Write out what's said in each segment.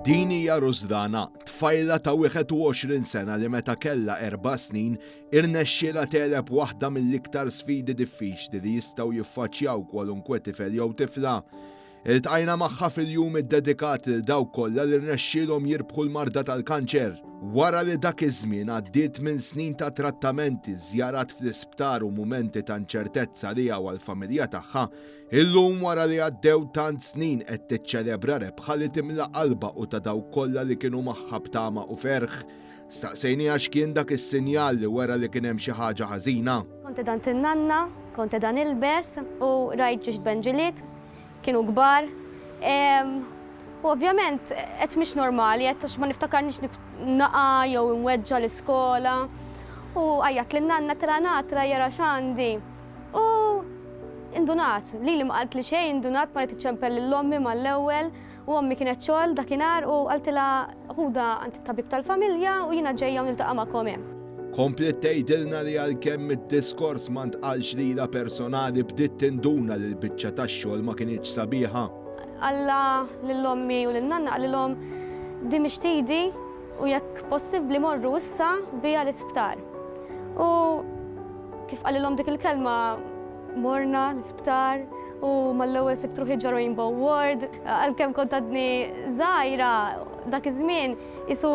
Din hija Rużdana, tfajla ta' 21 sena li meta kellha 4 snin irnexxiela teleb waħda mill-iktar sfidi diffiċli li jistgħu jiffaċċjaw kwalunkwe tifel jew tifla. Iltqajna magħha fil-jum iddedikat lil dawk kollha li rnexxielhom jirbħu l-marda tal-kanċer. Wara li dak iż-żmien għaddiet minn snin ta' trattamenti, żjarat fl-isptar u mumenti ta' inċertezza liha u għall-familja tagħha, illum wara li għaddew tant snin qed tiċċelebra rebħa li timla qalba u ta' dawk kollha li kienu magħha b'tama u ferħ. Staqsejniha x'kien dak is-sinjal li wara li kien hemm xi ħaġa ħażina. Konti dan tinnanna, konti dan ilbes u rajt ġiex benġiliet, kienu kbar. U ovvjament qed mhix normali, qed għax ma niftakarniex naqa' jew nweġġa l-iskola. U għajjat lin-nanna tira natra jara x'għandi. U indunat, li ma qalt li xejn, indunat ma nitċempel lill-ommi mal-ewwel u ommi kienet xogħol dakinhar u qaltilha ħuda għand it-tabib tal-familja u jiena ġejja u niltaqa' magħkom hemm. Komplet tgħidilna li għalkemm id-diskors ma ntqalx lilha personali bdiet tinduna li l-biċċa tax-xogħol ma kinitx sabiħa. Alla lill-ommi u lin-nanna qalilhom di mhix tidi u jekk possibbli morru issa biha l-isptar. U kif qalilhom dik il-kelma morna l-isptar u mal-ewwel sibt ruħi Rainbow Ward, għalkemm kont għadni żgħira dak iż-żmien isu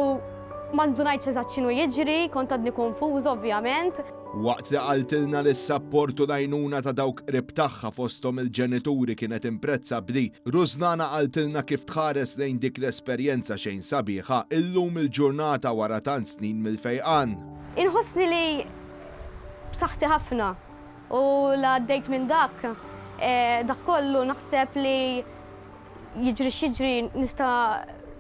ma ndunajtx eżatt x'inhu jiġri, kont għadni konfuż ovvjament. Waqt li qaltilna li s-sapportu l-għajnuna ta' dawk qrib tagħha fosthom il-ġenituri kienet imprezzabbli, Rużdana qaltilna kif tħares lejn dik l-esperjenza xejn sabiħa illum il-ġurnata wara tant snin mill-fejqan. Inħossni li b'saħħti ħafna u la għaddejt minn dak kollu naħseb li jiġri x'jiġri nista'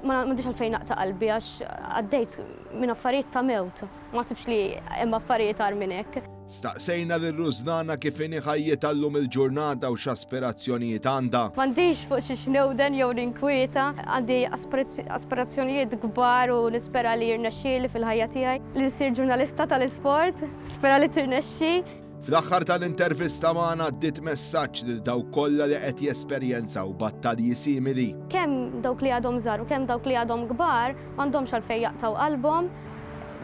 ma m'għandix għalfejn naqta' qalbi għax għaddejt minn affarijiet ta' mewt. Ma sibx li hemm affarijiet għar minn hekk. Staqsejna lil Rużdana kif inhi ħajjit llum il-ġurnata u x'aspirazzjonijiet għandha. M'għandix fuq xi xnewden jew ninkwieta, għandi aspirazzjonijiet kbar u nispera li jirnexxieli fil-ħajja tiegħi li nsir ġurnalista tal-isport, spera li tirnexxi. Fl-aħħar tal-intervista magħna għaddiet messaġġ lil dawk kollha li qed jesperjenzaw battalji simili. Kemm dawk li għadhom żgħar u kemm dawk li għadhom kbar m'għandhomx għalfejn jaqtaw qalbhom,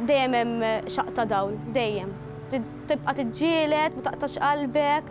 dejjem hemm xaqta dawl, dejjem. Tibqa' tiġġieled, ma taqtax qalbek.